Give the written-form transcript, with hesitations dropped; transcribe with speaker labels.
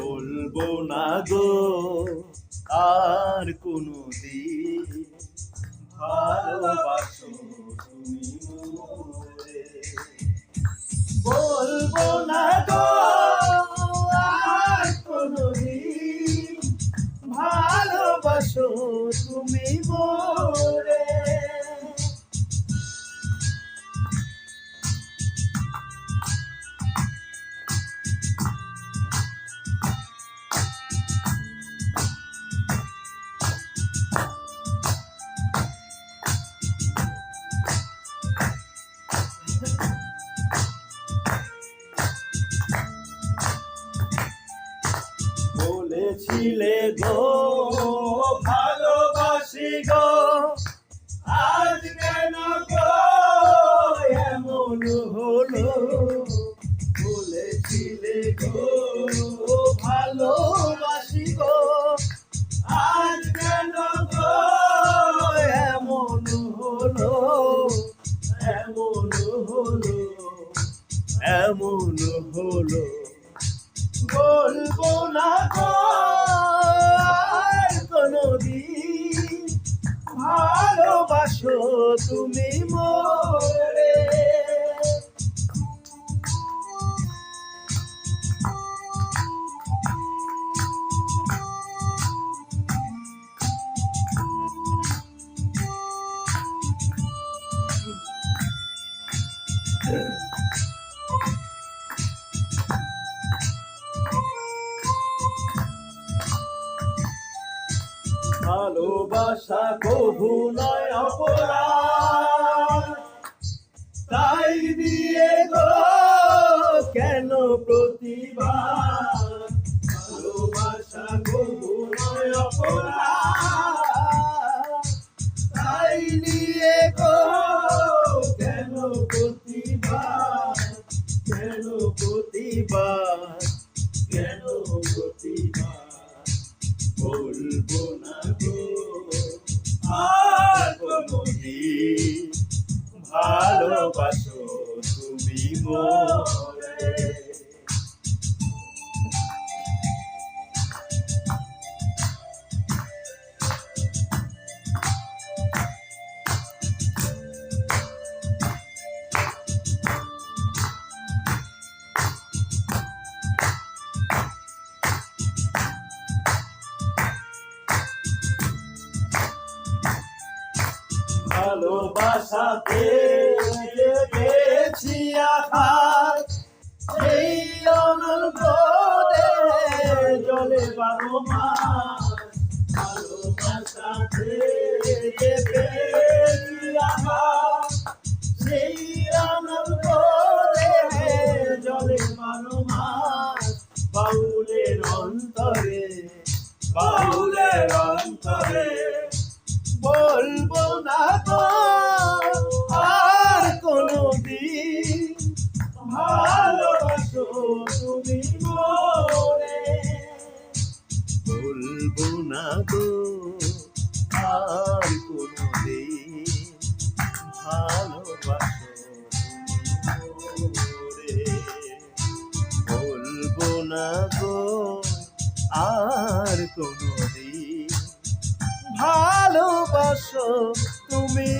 Speaker 1: বলবো না গো আর কোনদিন ভালোবাসো তুমি মোরে। বলবো না গো আর কোনদিন ভালোবাসো তুমি মোরে। বলেছিলে গো ভালোবাসি গো, আজ কেন গো এমন হলো। বলেছিলে গো ভালোবাসি গো, আজ কেন গো এমন হলো। এমন হলো, এমন হলো। বলবো না গো আর কোনদিন ভালোবাসো তুমি মোরে। ভালোবাসা কভু নয় অপরাধ, তাই দিয়ে গো কেন প্রতিবাদ। ভালোবাসা কভু নয় অপরাধ, তাই দিয়ে গো কেন প্রতিবাদ। কেন প্রতিবাদ, কেন প্রতিবাদ। বলবো না গো আর কোনদিন ভালোবাসো তুমি মোরে। ভালোবাসাতে পেয়েছি আঘাত, সেই অনন্তদে জলে 12 মাস। ভালোবাসাতে পেয়েছি আঘাত, সেই অনন্তদে জলে 12 মাস। বাউলের অন্তরে, বাউলের অন্তরে। বলবো না গো আর কোনদিন ভালোবাসো তুমি মোরে। বলবো না গো আর কোনদিন ভালোবাসো তুমি মোরে। বলবো না গো আর কোনদিন ভালোবাসো তুমি